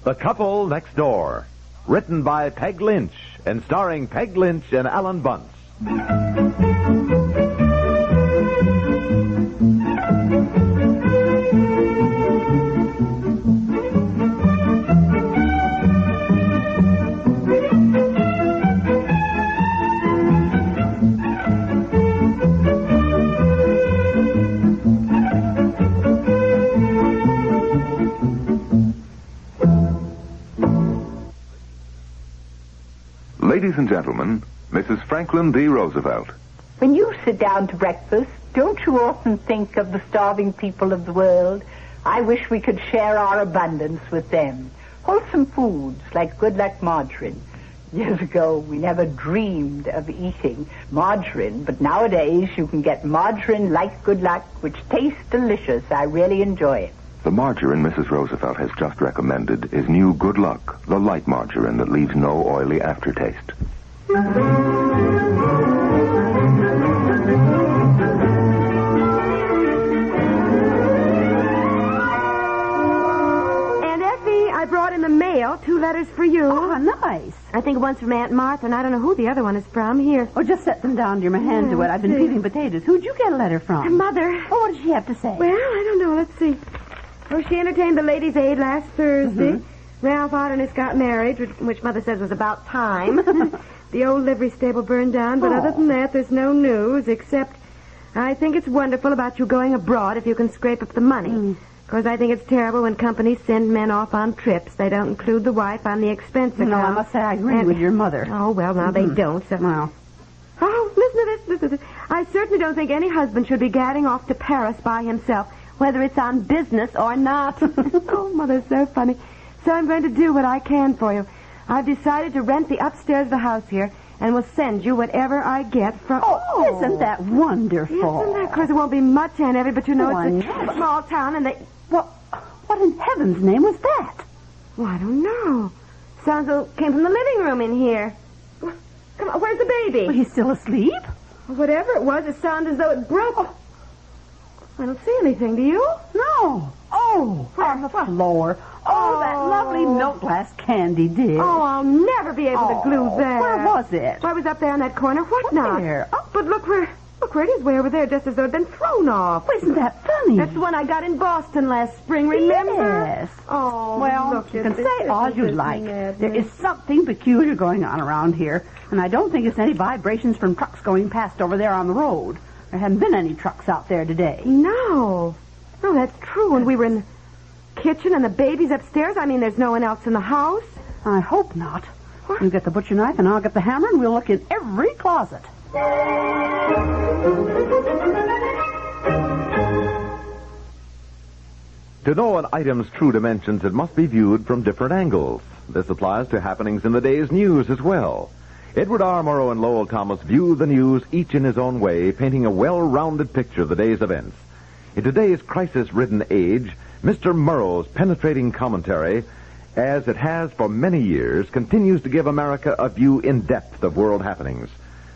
The Couple Next Door. Written by Peg Lynch and starring Peg Lynch and Ethel and Bunce. Ladies and gentlemen, Mrs. Franklin D. Roosevelt. When you sit down to breakfast, don't you often think of the starving people of the world? I wish we could share our abundance with them. Wholesome foods like Good Luck margarine. Years ago, we never dreamed of eating margarine, but nowadays you can get margarine like Good Luck, which tastes delicious. I really enjoy it. The margarine Mrs. Roosevelt has just recommended is new Good Luck, the light margarine that leaves no oily aftertaste. I brought in the mail 2 letters for you. Oh, nice. I think one's from Aunt Martha, and I don't know who the other one is from. Here. Oh, just set them down, dear. My hands are wet. I've been peeling potatoes. Who'd you get a letter from? Mother. Oh, what did she have to say? Well, I don't know. Let's see. Oh, she entertained the Ladies' Aid last Thursday. Mm-hmm. Ralph Artenis got married, which Mother says was about time. The old livery stable burned down, but other than that, there's no news, except I think it's wonderful about you going abroad if you can scrape up the money. Because I think it's terrible when companies send men off on trips. They don't include the wife on the expense account. No, I must say I agree with your mother. Oh, well, now they don't. So. Well. Oh, listen to this. I certainly don't think any husband should be gadding off to Paris by himself, whether it's on business or not. Oh, Mother's so funny. So I'm going to do what I can for you. I've decided to rent the upstairs of the house here, and will send you whatever I get from... Oh, isn't that wonderful? Isn't that? Of course, it won't be much, Aunt Evie, but you know it's a small town, and they... Well, what in heaven's name was that? Well, I don't know. Sounds like it came from the living room in here. Come on, where's the baby? Well, he's still asleep? Whatever it was, it sounded as though it broke. Oh. I don't see anything, do you? No. Oh, on the floor. Oh, that lovely milk glass candy dish. Oh, I'll never be able to glue that. Where was it? Well, I was up there in that corner. What now? There? Oh, but look where it is, way over there, just as though it had been thrown off. Well, isn't that funny? That's the one I got in Boston last spring, remember? Yes. Oh, well, look, you can say all you like. There is something peculiar going on around here, and I don't think it's any vibrations from trucks going past over there on the road. There haven't been any trucks out there today. No, that's true. And we were in the kitchen and the baby's upstairs. I mean, there's no one else in the house. I hope not. What? You get the butcher knife and I'll get the hammer and we'll look in every closet. To know an item's true dimensions, it must be viewed from different angles. This applies to happenings in the day's news as well. Edward R. Murrow and Lowell Thomas view the news each in his own way, painting a well-rounded picture of the day's events. In today's crisis-ridden age, Mr. Murrow's penetrating commentary, as it has for many years, continues to give America a view in depth of world happenings.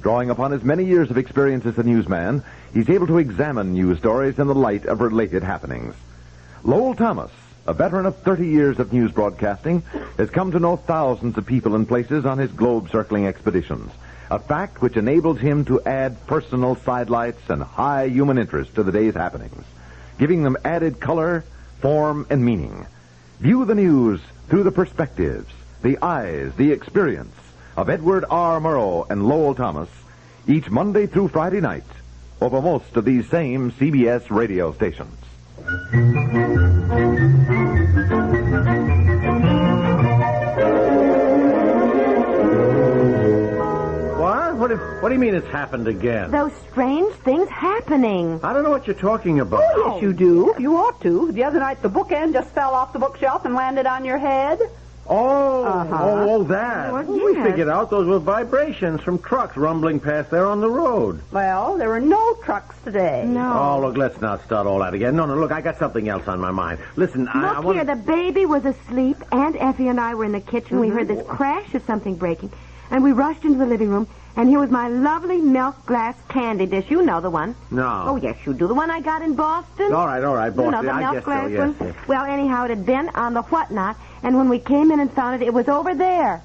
Drawing upon his many years of experience as a newsman, he's able to examine news stories in the light of related happenings. Lowell Thomas, a veteran of 30 years of news broadcasting, has come to know thousands of people and places on his globe-circling expeditions, a fact which enables him to add personal sidelights and high human interest to the day's happenings, giving them added color, form, and meaning. View the news through the perspectives, the eyes, the experience of Edward R. Murrow and Lowell Thomas, each Monday through Friday night, over most of these same CBS radio stations. What do you mean it's happened again? Those strange things happening. I don't know what you're talking about. Oh, yes, you do. You ought to. The other night, the bookend just fell off the bookshelf and landed on your head. Oh, that. Well, We yes. figured out those were vibrations from trucks rumbling past there on the road. Well, there were no trucks today. No. Oh, look, let's not start all that again. No, look, I got something else on my mind. Listen, I Look here, the baby was asleep. Aunt Effie and I were in the kitchen. We heard this crash of something breaking. And we rushed into the living room, and here was my lovely milk glass candy dish. You know the one. No. Oh, yes, you do. The one I got in Boston. All right, Boston. You know, the I milk guess glass so, yes, one. yes. Well, anyhow, it had been on the whatnot, and when we came in and found it was over there.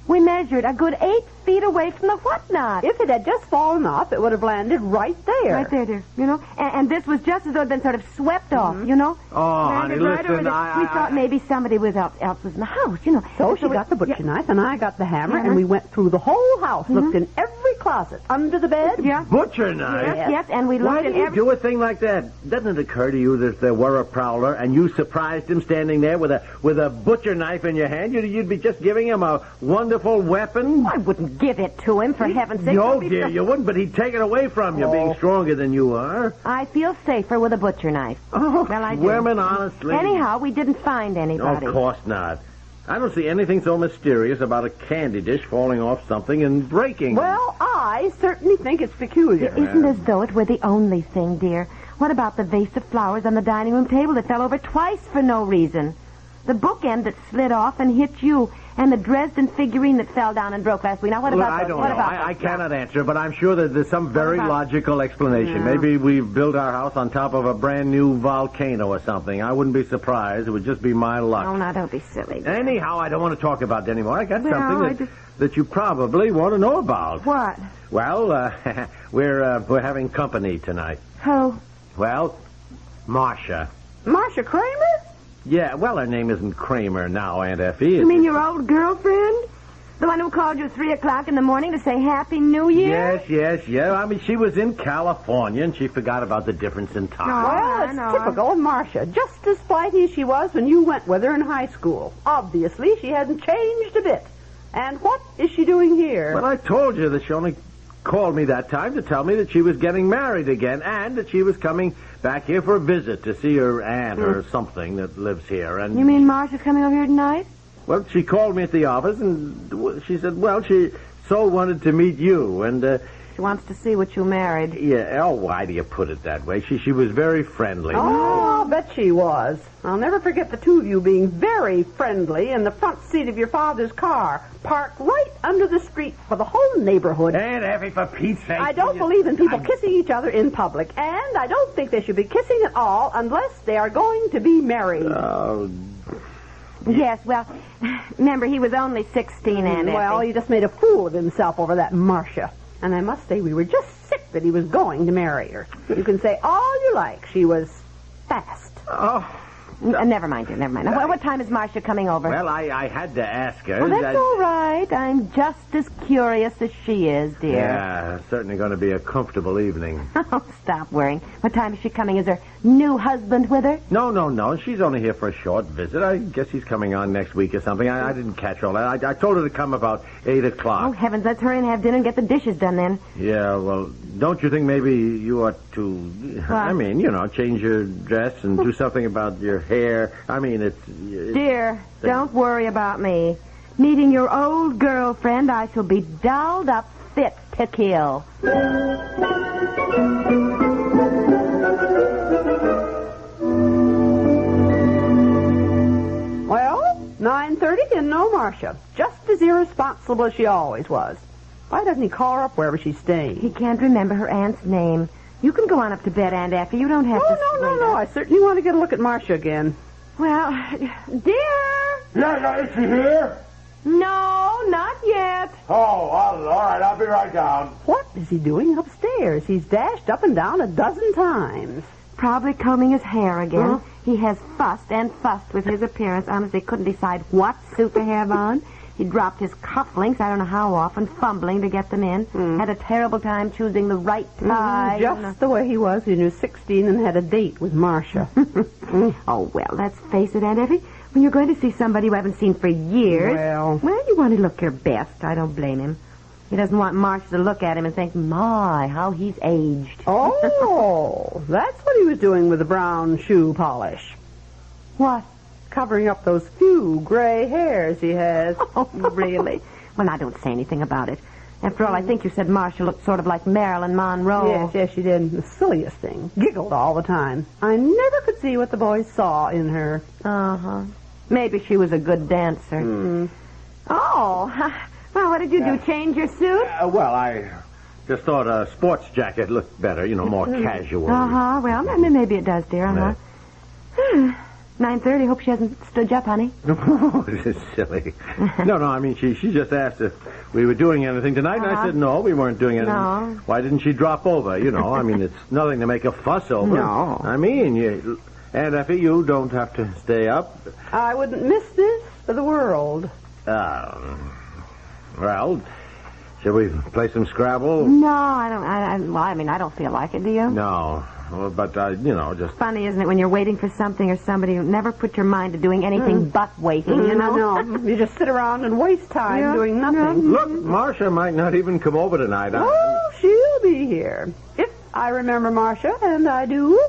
We measured a good 8 feet away from the whatnot. If it had just fallen off, it would have landed right there. Right there, dear. You know? And this was just as though it had been sort of swept off, you know? Oh, Landed honey, right listen, over there. We thought maybe somebody else was in the house, you know. So she got the butcher knife, and I got the hammer, and we went through the whole house, looked in every closet, under the bed. Yeah. Butcher knife? Yes, and we Why looked did in you every... do a thing like that? Doesn't it occur to you that if there were a prowler and you surprised him standing there with a butcher knife in your hand, you'd be just giving him a wonderful weapon? I wouldn't give it to him, for heaven's sake. No, dear, you wouldn't, but he'd take it away from you, being stronger than you are. I feel safer with a butcher knife. Oh, well, I do. women, honestly. Anyhow, we didn't find anybody. Of course not. I don't see anything so mysterious about a candy dish falling off something and breaking. Well, I certainly think it's peculiar. It isn't as though it were the only thing, dear. What about the vase of flowers on the dining room table that fell over twice for no reason? The bookend that slid off and hit you, and the Dresden figurine that fell down and broke last week. Now, what about I those? don't What know. about I those? cannot answer, but I'm sure that there's some very about- logical explanation. Maybe we've built our house on top of a brand new volcano or something. I wouldn't be surprised. It would just be my luck. Oh, now, don't be silly. Anyhow, I don't want to talk about it anymore. I got Well, something that you probably want to know about. What? Well, we're having company tonight. Who? Well, Marsha. Marsha Kramer? Yeah, well, her name isn't Kramer now, Aunt Effie. You mean your old girlfriend? The one who called you at 3 o'clock in the morning to say Happy New Year? Yes. I mean, she was in California, and she forgot about the difference in time. Well, it's typical of Marsha. Just as flighty as she was when you went with her in high school. Obviously, she hadn't changed a bit. And what is she doing here? Well, I told you that she only called me that time to tell me that she was getting married again and that she was coming back here for a visit to see her aunt or something that lives here. And You mean Marsha's coming over here tonight? well, she called me at the office and she said, well, she so wanted to meet you and She wants to see what you married. yeah. Oh, why do you put it that way? She was very friendly. Oh, I'll bet she was. I'll never forget the two of you being very friendly in the front seat of your father's car, parked right under the street for the whole neighborhood. Aunt Effie, for Pete's sake. I don't believe in people kissing each other in public, and I don't think they should be kissing at all unless they are going to be married. Oh, Yes, well, remember, he was only 16, Aunt Well, Effie. he just made a fool of himself over that Marsha. And I must say, we were just sick that he was going to marry her. You can say all you like. She was fast. Never mind, dear, never mind. Now, what time is Marsha coming over? well, I had to ask her. Oh, that's all right. I'm just as curious as she is, dear. Yeah, certainly going to be a comfortable evening. Oh, stop worrying. What time is she coming? Is her new husband with her? No. She's only here for a short visit. I guess he's coming on next week or something. I didn't catch all that. I told her to come about 8 Oh, o'clock. heavens, let's hurry and have dinner and get the dishes done then. Yeah, well, don't you think maybe you ought to, I mean, change your dress and do something about your hair? I mean, it's... Dear, don't worry about me. Meeting your old girlfriend, I shall be dolled up fit to kill. Well, 9:30 and no Marsha. Just as irresponsible as she always was. Why doesn't he call her up wherever she's staying? He can't remember her aunt's name. You can go on up to bed, Aunt Effie. You don't have to No. I certainly want to get a look at Marsha again. Well, dear. Yeah, is she here? No, not yet. Oh, all right, I'll be right down. What is he doing upstairs? He's dashed up and down a dozen times. Probably combing his hair again. Huh? He has fussed with his appearance. Honestly, couldn't decide what suit to have on. He dropped his cufflinks, I don't know how often, fumbling to get them in. Had a terrible time choosing the right tie. Just the way he was when he was 16 and had a date with Marsha. Oh, well, let's face it, Aunt Effie. When you're going to see somebody you haven't seen for years, Well, you want to look your best. I don't blame him. He doesn't want Marsha to look at him and think, my, how he's aged. oh, that's what he was doing with the brown shoe polish. What? Covering up those few gray hairs he has. Oh, really? Well, now, don't say anything about it. After all, I think you said Marsha looked sort of like Marilyn Monroe. Yes, she did. The silliest thing. Giggled all the time. I never could see what the boys saw in her. Uh-huh. Maybe she was a good dancer. Oh, Well, what did you do? Change your suit? Well, I just thought a sports jacket looked better, more casual. Uh-huh. Well, maybe it does, dear. Uh-huh. 9:30. Hope she hasn't stood you up, honey. No, this is silly. No, I mean, she just asked if we were doing anything tonight, and I said no, we weren't doing anything. No. Why didn't she drop over? I mean, it's nothing to make a fuss over. No. I mean, Aunt Effie, you don't have to stay up. I wouldn't miss this for the world. Well, shall we play some Scrabble? No, I don't. I don't feel like it, do you? No. Well, but, just... Funny, isn't it, when you're waiting for something or somebody, you never put your mind to doing anything but waiting, No. You just sit around and waste time doing nothing. Look, Marsha might not even come over tonight. Oh, she'll be here. If I remember Marsha, and I do.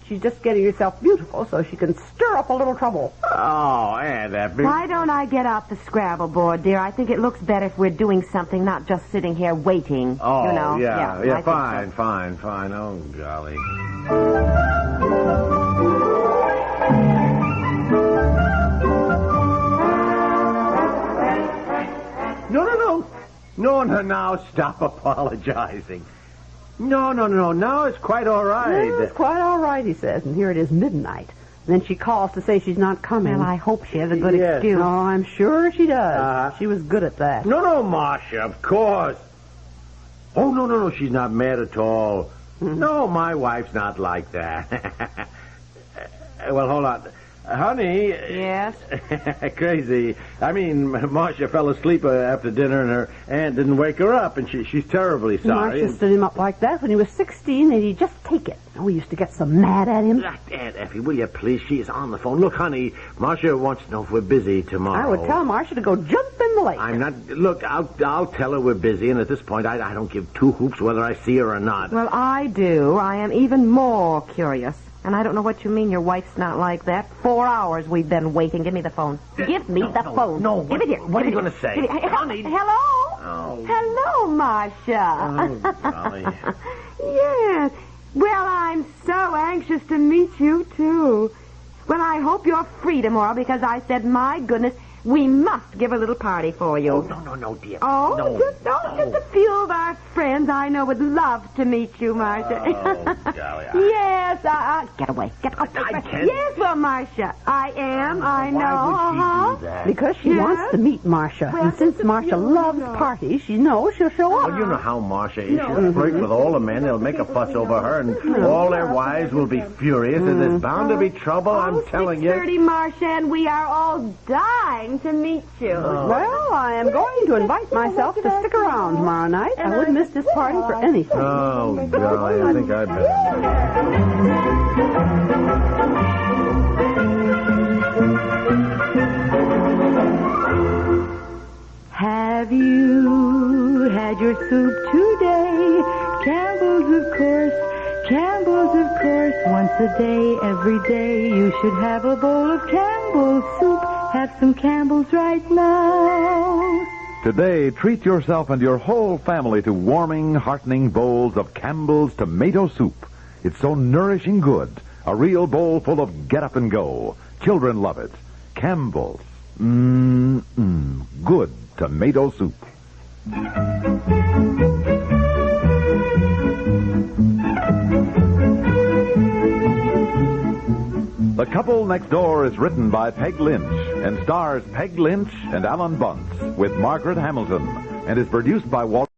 She's just getting herself beautiful so she can stir up a little trouble. Oh, Aunt Effie. Why don't I get out the Scrabble board, dear? I think it looks better if we're doing something, not just sitting here waiting. Oh, yeah, fine. Oh, golly. No, now stop apologizing. No, now it's quite all right. Yeah, it's quite all right, he says, and here it is midnight. And then she calls to say she's not coming. Well, I hope she has a good Yes. excuse. Oh, I'm sure she does. She was good at that. No, Marsha, of course. Oh, no, she's not mad at all. No, my wife's not like that. Well, hold on. Honey. Yes? Crazy. I mean, Marsha fell asleep after dinner and her aunt didn't wake her up, and she's terribly sorry. Marsha stood him up like that when he was 16, and he'd just take it. And we used to get so mad at him. Aunt Effie, will you please? She is on the phone. Look, honey, Marsha wants to know if we're busy tomorrow. I would tell Marsha to go jump in the lake. I'm not... Look, I'll tell her we're busy, and at this point, I don't give two hoops whether I see her or not. Well, I do. I am even more curious. And I don't know what you mean your wife's not like that. 4 hours we've been waiting. Give me the phone. Give me the phone. No, give it here. What are you going to say? Honey. Hello? Oh. Hello, Marsha. Oh, golly. Yes. Well, I'm so anxious to meet you, too. Well, I hope you're free tomorrow because I said, my goodness, we must give a little party for you. Oh, no, dear. Oh, no. Just a few of our friends I know would love to meet you, Marsha. Oh, golly. Yes, get away. Get away. I can't. Yes, well, Marsha, I am. I know. Why would she do that? Because she wants to meet Marsha. Well, and since Marsha loves parties, she knows she'll show up. Well, you know how Marsha is. She'll flirt with all the men. They'll make a fuss over her, and all their wives will be furious, and there's bound to be trouble, I'm telling you. 6:30, Marsha, and we are all dying to meet you. Well, I am going to invite myself to stick around tomorrow night. I wouldn't miss this party for anything. Oh, golly, I think I'd better. Have you had your soup today? Campbell's, of course. Campbell's, of course. Once a day, every day, you should have a bowl of Campbell's soup. Have some Campbell's right now. Today, treat yourself and your whole family to warming, heartening bowls of Campbell's tomato soup. It's so nourishing good. A real bowl full of get up and go. Children love it. Campbell's. Good tomato soup. The Couple Next Door is written by Peg Lynch and stars Peg Lynch and Ethel and Bunce with Margaret Hamilton and is produced by Walt.